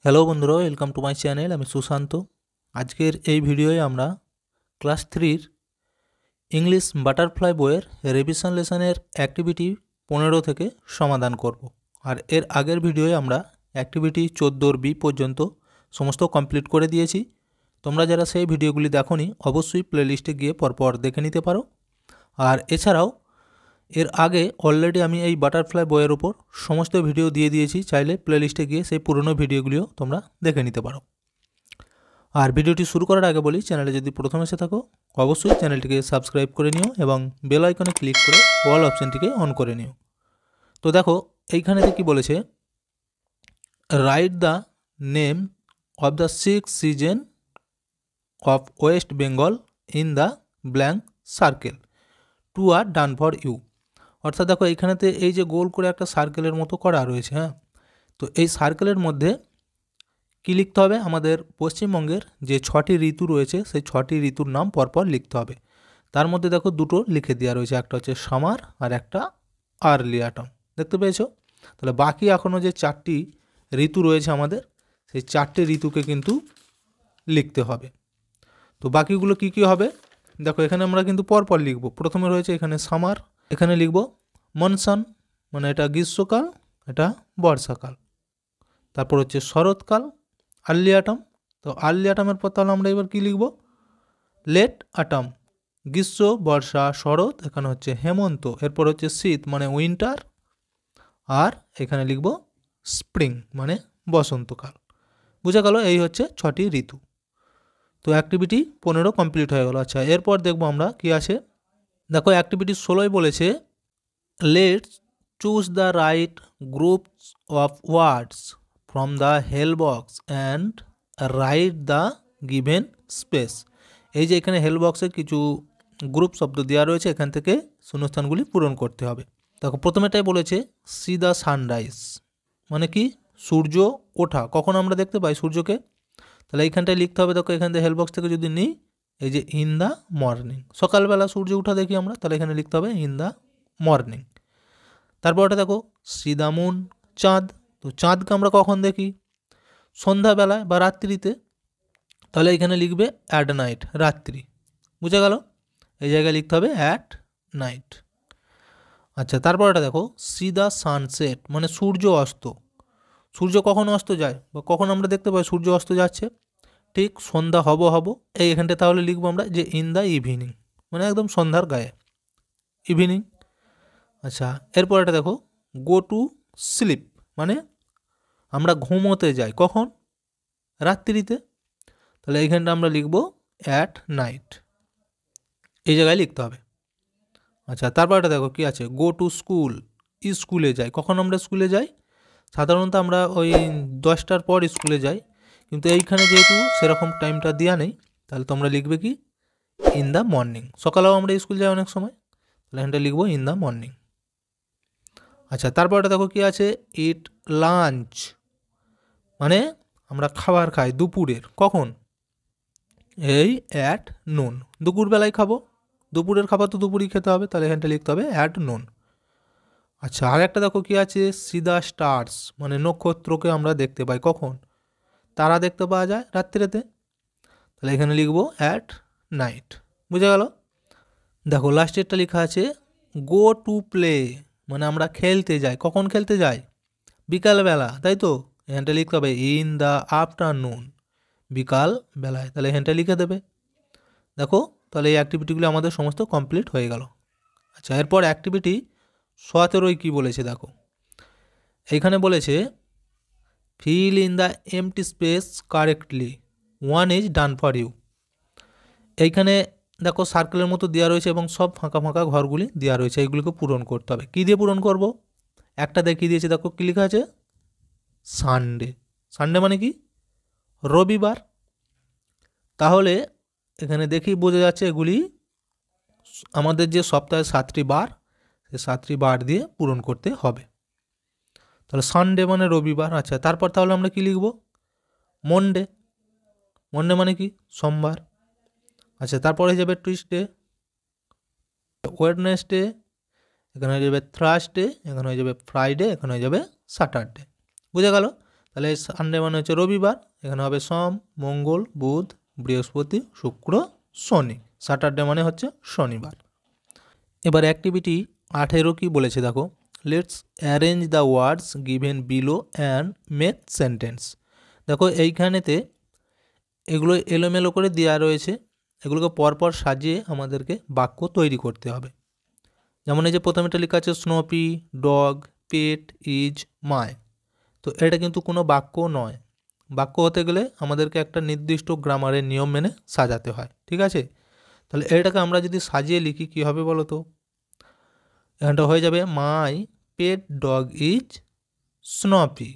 Hello বন্ধুরা, welcome to my channel. আমি সুশান্ত। আজকের এই ভিডিওয়ে আমরা ক্লাস 3-র ইংলিশ বাটারফ্লাই বইয়ের রিভিশন লেসনের অ্যাক্টিভিটি 15 থেকে সমাধান করব। আর এর আগের ভিডিওয়ে আমরা অ্যাক্টিভিটি 14 বি পর্যন্ত সমস্ত কমপ্লিট করে দিয়েছি। তোমরা যারা সেই ভিডিওগুলি দেখোনি অবশ্যই প্লেলিস্টে গিয়ে পরপর দেখে নিতে পারো। আর এছাড়াও এর আগে অলরেডি আমি এই বাটারফ্লাই বইয়ের ওপর সমস্ত ভিডিও দিয়ে দিয়েছি, চাইলে প্লেলিস্টে গিয়ে সেই পুরনো ভিডিওগুলিও তোমরা দেখে নিতে পারো। আর ভিডিওটি শুরু করার আগে বলি, চ্যানেলে যদি প্রথম এসে থাকো অবশ্যই চ্যানেলটিকে সাবস্ক্রাইব করে নিও এবং বেল আইকনে ক্লিক করে অল অপশানটিকে অন করে নিও। তো দেখো এইখানেতে কি বলেছে, write the name of the 6 season of West Bengal in the blank circle two are done for you. অর্থাৎ দেখো এইখানেতে এই যে গোল করে একটা সার্কেলের মতো করা রয়েছে, হ্যাঁ, তো এই সার্কেলের মধ্যে কী লিখতে হবে, আমাদের পশ্চিমবঙ্গের যে 6টি ঋতু রয়েছে সেই 6টি ঋতুর নাম পরপর লিখতে হবে। তার মধ্যে দেখো দুটো লিখে দেওয়া রয়েছে, একটা হচ্ছে সামার আর একটা আর্লি অটম। দেখতে পেয়েছো? তাহলে বাকি এখনও যে 4টি ঋতু রয়েছে আমাদের, সেই 4টে ঋতুকে কিন্তু লিখতে হবে। তো বাকিগুলো কি কি হবে দেখো, এখানে আমরা কিন্তু পরপর লিখব। প্রথমে রয়েছে এখানে সামার, এখানে লিখব মনসন, মানে এটা গ্রীষ্মকাল, এটা বর্ষাকাল। তারপর হচ্ছে শরৎকাল, আর্লি অটম। তো আর্লি অটমের পর তাহলে আমরা এবার কী লিখব, লেট অটম, গ্রীষ্ম, বর্ষা, শরৎ, এখানে হচ্ছে হেমন্ত। এরপর হচ্ছে শীত মানে উইন্টার, আর এখানে লিখব স্প্রিং মানে বসন্তকাল। বুঝা গেল? এই হচ্ছে 6টি ঋতু। তো অ্যাক্টিভিটি 15 কমপ্লিট হয়ে গেল। আচ্ছা, এরপর দেখব আমরা কি আছে। দেখো অ্যাক্টিভিটি 16 বলেছে, let's choose the right groups of words from the help box and write the given space. এই যে এখানে হেল্প বক্সে কিছু গ্রুপ শব্দ দেওয়া রয়েছে, এখান থেকে শূন্যস্থানগুলি পূরণ করতে হবে। দেখো প্রথমেটাই বলেছে সি দ্য সানরাইজ, মানে কি সূর্য ওঠা। কখন আমরা দেখতে পাই সূর্যকে? তাহলে এইখানটায় লিখতে হবে। দেখো এখান থেকে হেল্প বক্স থেকে যদি নিই, এই যে ইন দ্য মর্নিং, সকালবেলা সূর্য ওঠা দেখি আমরা, তাহলে এখানে লিখতে হবে ইন দ্য মর্নিং। তারপর ওটা দেখো সি দ্য মুন, চাঁদ। তো চাঁদকে আমরা কখন দেখি? সন্ধ্যাবেলায় বা রাত্রিতে, তাহলে এখানে লিখবে অ্যাট নাইট, রাত্রি। বুঝে গেল? এই জায়গায় লিখতে হবে অ্যাট নাইট। আচ্ছা, তারপর এটা দেখো সি দ্য সানসেট, মানে সূর্য অস্ত। সূর্য কখন অস্ত যায় বা কখন আমরা দেখতে পাই সূর্য অস্ত যাচ্ছে? ঠিক সন্ধ্যা হব এই এখানটা, তাহলে লিখবো আমরা যে ইন দ্য ইভিনিং, মানে একদম সন্ধ্যার গায়ে, ইভিনিং। আচ্ছা, এরপর এটা দেখো গো টু স্লিপ, মানে আমরা ঘুমোতে যাই কখন? রাত্রিতে। তাহলে এইখানটা আমরা লিখবো অ্যাট নাইট, এই জায়গায় লিখতে হবে। আচ্ছা, তারপর এটা দেখো কি আছে, গো টু স্কুল, স্কুলে যাই। কখন আমরা স্কুলে যাই? সাধারণত আমরা ওই 10টার পর স্কুলে যাই, কিন্তু এইখানে যেহেতু সেরকম টাইমটা দেওয়া নেই, তাহলে তোমরা লিখবে কি ইন দ্য মর্নিং। সকালেও আমরা স্কুল যাই অনেক সময়, তাহলে এখানটা লিখবো ইন দ্য মর্নিং। আচ্ছা, তারপরটা দেখো কি আছে, ইট লাঞ্চ, মানে আমরা খাবার খাই দুপুরের। কখন? এই অ্যাট নুন, দুপুরবেলায় খাবো। দুপুরের খাবার তো দুপুরই খেতে হবে, তাহলে এখানটা লিখতে হবে অ্যাট নুন। আচ্ছা, আর একটা দেখো কি আছে, সিদা স্টার্স, মানে নক্ষত্রকে আমরা দেখতে পাই কখন? তারা দেখতে পাওয়া যায় রাত্রিতে, তাহলে এখানে লিখবো অ্যাট নাইট। বুঝে গেল? দেখো লাস্টেরটা লেখা আছে গো টু প্লে, মানে আমরা খেলতে যাই। কখন খেলতে যাই? বিকালবেলা, তাই তো? এখানটা লিখতে হবে ইন দ্য আফটারনুন, বিকাল বেলায়, তাহলে এখানটা লিখে দেবে। দেখো তাহলে এই অ্যাক্টিভিটিগুলো আমাদের সমস্ত কমপ্লিট হয়ে গেল। আচ্ছা, এরপর অ্যাক্টিভিটি 17 কী বলেছে দেখো, এইখানে বলেছে fill in the empty space correctly, one is done for you. এইখানে দেখো সার্কেলের মতো দেওয়া রয়েছে এবং সব ফাঁকা ফাঁকা ঘরগুলি দেওয়া রয়েছে, এইগুলিকে পূরণ করতে হবে। কী দিয়ে পূরণ করব? একটা দেখিয়ে দিয়েছে, দেখো কী লেখা আছে, সানডে। সানডে মানে কি? রবিবার। তাহলে এখানে দেখি বোঝা যাচ্ছে এগুলি আমাদের যে সপ্তাহে 7টি বার, সেই 7টি বার দিয়ে পূরণ করতে হবে। তাহলে সানডে মানে রবিবার। আচ্ছা, তারপর তাহলে আমরা কি লিখব? মনডে। মনডে মানে কি? সোমবার। আচ্ছা, তারপরে হয়ে যাবে টুইসডে, ওয়েডনেসডে, এখানে হয়ে যাবে থার্সডে, এখানে হয়ে যাবে ফ্রাইডে, এখানে হয়ে যাবে স্যাটারডে। বুঝে গেল? তাহলে সানডে মানে হচ্ছে রবিবার, এখানে হবে সোম, মঙ্গল, বুধ, বৃহস্পতি, শুক্র, শনি। স্যাটারডে মানে হচ্ছে শনিবার। এবার অ্যাক্টিভিটি 18 কি বলেছে দেখো, let's arrange the words given below and make sentence. দেখো এইখানেতে এগুলো এলোমেলো করে দেওয়া রয়েছে, এগুলোকে পরপর সাজিয়ে আমাদেরকে বাক্য তৈরি করতে হবে। যেমন এই যে প্রথমেটা লেখা আছে স্নোপি, ডগ, পেট, ইজ, মাই। তো এটা কিন্তু কোনো বাক্য নয়। বাক্য হতে গেলে আমাদেরকে একটা নির্দিষ্ট গ্রামারের নিয়ম মেনে সাজাতে হয়, ঠিক আছে? তাহলে এটাকে আমরা যদি সাজিয়ে লিখি কী হবে বলো তো? এখানটা হয়ে যাবে মাই পেট ডগ ইজ স্নপি।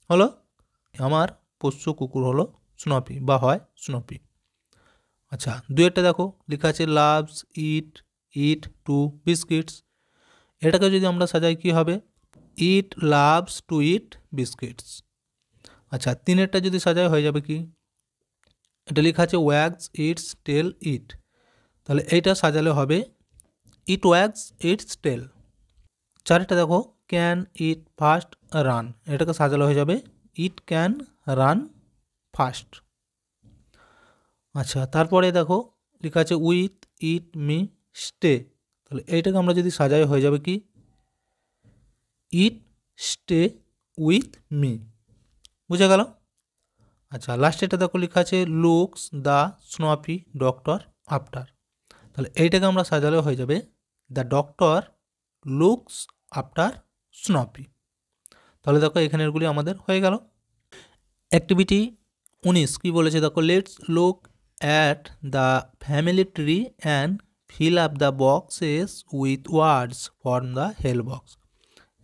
হলো, আমার পোষ্য কুকুর হলো স্নপি বা হয় স্নপি। আচ্ছা, দুয়েরটা দেখো লেখা আছে লাভস ইট ইট টু বিস্কিটস। এটাকে যদি আমরা সাজাই কী হবে? ইট লাভস টু ইট বিস্কিটস। আচ্ছা, তিনেরটা যদি সাজাই হয়ে যাবে কি? এটা লেখা আছে ওয়াগস ইটস টেল ইট। তাহলে এইটা সাজালে হবে ইট ওয়াগস ইটস টেল। চারটা দেখো ক্যান ইট ফাস্ট রান। এটাকে সাজালে হয়ে যাবে ইট ক্যান রান ফাস্ট। আচ্ছা, তারপরে দেখো লেখা আছে উইথ ইট মি স্টে। তাহলে এইটাকে আমরা যদি সাজাই হয়ে যাবে কি? ইট স্টে উইথ মি। বুঝে গেল? আচ্ছা, লাস্টেটা দেখো লেখা আছে লুকস দ্য স্নপি ডক্টর আফটার। তাহলে এইটাকে আমরা সাজালে হয়ে যাবে দ্য ডক্টর লুকস আফটার স্নপি। তাহলে দেখো এখানেরগুলি আমাদের হয়ে গেল। অ্যাক্টিভিটি 19 কী বলেছে দেখো, let's look at the family tree and fill up the boxes with words from the help box.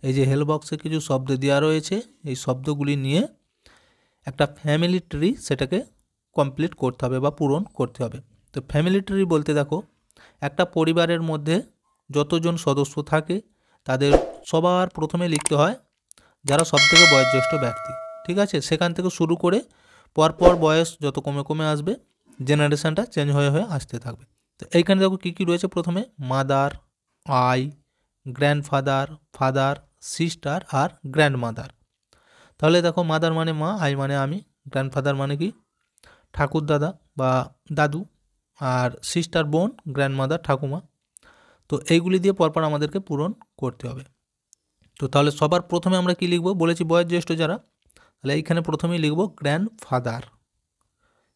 এই যে হেল্প বক্সে কিছু শব্দ দেওয়া রয়েছে, এই শব্দগুলি নিয়ে একটা ফ্যামিলি ট্রি সেটাকে কমপ্লিট করতে হবে বা পূরণ করতে হবে। তো ফ্যামিলি ট্রি বলতে দেখো একটা পরিবারের মধ্যে যতজন সদস্য থাকে তাদের সবার প্রথমে লিখতে হয় যারা সবথেকে বয়োজ্যেষ্ঠ ব্যক্তি, ঠিক আছে? সেখান থেকে শুরু করে পরপর বয়স যত কমে কমে আসবে জেনারেশানটা চেঞ্জ হয়ে হয়ে আসতে থাকবে। তো এইখানে দেখো কী কী রয়েছে, প্রথমে mother, I, grandfather, father, sister আর গ্র্যান্ডমাদার। তাহলে দেখো মাদার মানে মা, আই মানে আমি, গ্র্যান্ডফাদার মানে কি ঠাকুর দাদা বা দাদু, আর সিস্টার বোন, গ্র্যান্ডমাদার ঠাকুমা। তো এইগুলি দিয়ে পরপর আমাদেরকে পূরণ করতে হবে। তো তাহলে সবার প্রথমে আমরা কি লিখব বলেছি বয়োজ্যেষ্ঠ যারা, তাহলে এইখানে প্রথমেই লিখব গ্র্যান্ডফাদার,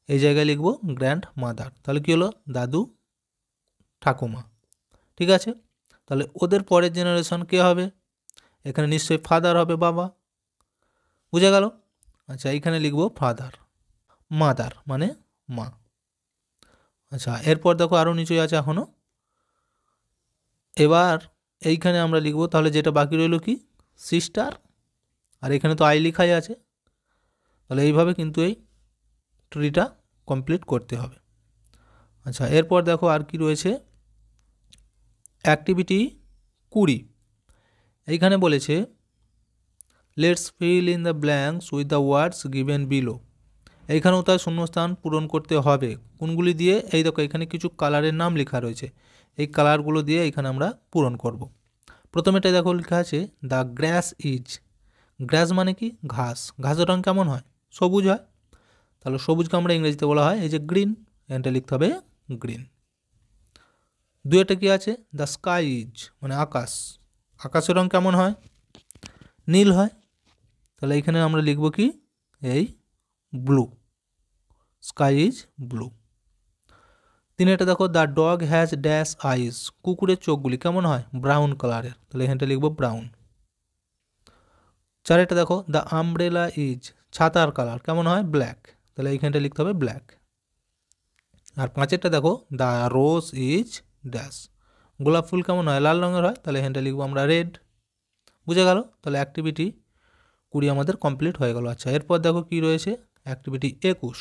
এই জায়গায় লিখব গ্র্যান্ডমাদার। তাহলে কী হলো? দাদু ঠাকুমা, ঠিক আছে? তাহলে ওদের পরের জেনারেশন কে হবে? এখানে নিশ্চয়ই ফাদার হবে, বাবা। বুঝে গেল? আচ্ছা, এইখানে লিখব ফাদার। মাদার মানে মা। আচ্ছা, এরপর দেখো আরও নিচে আছে এখনও। এবার এইখানে আমরা লিখব, তাহলে যেটা বাকি রইল কি সিস্টার, আর এখানে তো আই লেখাই আছে। তাহলে এইভাবে কিন্তু এই ট্রিটা কমপ্লিট করতে হবে। আচ্ছা, এরপর দেখো আর কি রয়েছে, অ্যাক্টিভিটি 20 এইখানে বলেছে let's feel in the blanks with the words given below. এইখানেও তার শূন্যস্থান পূরণ করতে হবে। কোনগুলি দিয়ে? এই দেখো এখানে কিছু কালারের নাম লেখা রয়েছে, এই কালারগুলো দিয়ে এখানে আমরা পূরণ করব। প্রথমেটা দেখো লেখা আছে দ্য গ্রাস ইজ। গ্রাস মানে কি ঘাস, ঘাসের রঙ কেমন হয়? সবুজ হয়। তাহলে সবুজকে আমরা ইংরেজিতে বলা হয় এই যে গ্রিন, এটা লিখতে হবে গ্রিন। দুইটা কি আছে দ্য স্কাই ইজ মানে আকাশ, আকাশের রঙ কেমন হয়? নীল হয়। তাহলে এখানে আমরা লিখব কি এই ব্লু, স্কাই ইজ ব্লু। তিনেটা দেখো দ্য ডগ হ্যাজ ড্যাশ আইজ, কুকুরের চোখগুলি কেমন হয়? ব্রাউন কালারের, তাহলে এখানটা লিখব ব্রাউন। চারেটা দেখো দ্য আমব্রেলা ইজ, ছাতার কালার কেমন হয়? ব্ল্যাক, তাহলে এইখানটা লিখতে হবে ব্ল্যাক। আর পাঁচেরটা দেখো দ্য রোজ ইজ ড্যাশ, গোলাপ ফুল কেমন হয়? লাল রঙের হয়, তাহলে এখানটা লিখবো আমরা রেড। বুঝে গেল? তাহলে অ্যাক্টিভিটি 20 আমাদের কমপ্লিট হয়ে গেল। আচ্ছা, এরপর দেখো কি রয়েছে অ্যাক্টিভিটি 21।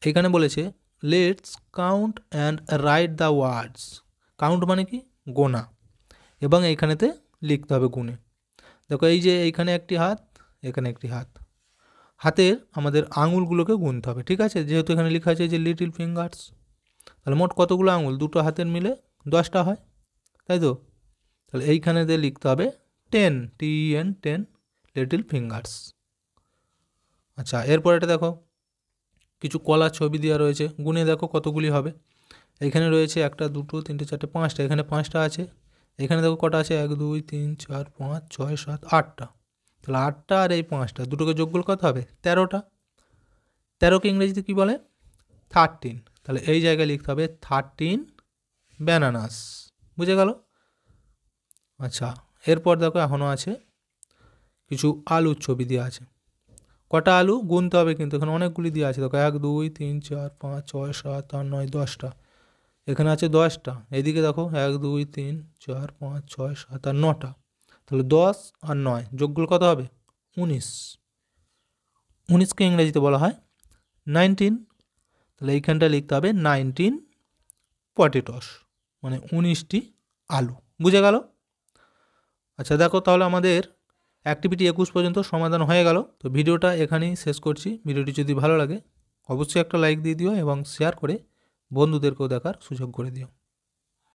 এখানে বলেছে let's count and write the words. Count মানে কি গোনা, এবং এইখানেতে লিখতে হবে গুণে। দেখো এই যে এইখানে একটি হাত, এখানে একটি হাত, হাতের আমাদের আঙুলগুলোকে গুনতে হবে, ঠিক আছে? যেহেতু এখানে লেখা আছে যে লিটল ফিঙ্গার্স, তাহলে মোট কতগুলো আঙুল? দুটো হাতের মিলে 10টা হয়, তাই তো? তাহলে এইখানে দিয়ে লিখতে হবে 10, TEN 10, লিটল ফিঙ্গার্স। আচ্ছা, এরপর এটা দেখো কিছু কলার ছবি দেওয়া রয়েছে, গুনে দেখো কতগুলি হবে। এখানে রয়েছে 1 2 3 4 5টা, এখানে 5টা আছে। এখানে দেখো কটা আছে 1 2 3 4 5 6 7 8টা। তাহলে 8টা আর এই 5টা দুটোকে যোগ করলে কত হবে? 13টা। 13কে ইংরেজিতে কী বলে? 13। তাহলে এই জায়গায় লিখতে হবে 13 ব্যানানাস। বুঝে গেল? আচ্ছা, এরপর দেখো এখনও আছে কিছু আলুর ছবি দেওয়া আছে। কটা আলু গুনতে হবে, কিন্তু এখানে অনেকগুলি দেওয়া আছে। দেখো 1 2 3 4 5 6 7 8 9 10টা। এখানে আছে 10টা। এইদিকে দেখো 1 2 3 4 5 6 7 আর 9টা। তাহলে 10 আর 9 যোগ করলে কত হবে? 19। 19কে ইংরেজিতে বলা হয় 19। তাহলে এইখানটা লিখতে হবে 19 পটেটোস, মানে 19টি আলু। বুঝে গেল? আচ্ছা দেখো, তাহলে আমাদের অ্যাক্টিভিটি 21 পর্যন্ত সমাধান হয়ে গেল। তো ভিডিওটা এখানেই শেষ করছি। ভিডিওটি যদি ভালো লাগে অবশ্যই একটা লাইক দিয়ে দিও এবং শেয়ার করে বন্ধুদেরকেও দেখার সুযোগ করে দিও।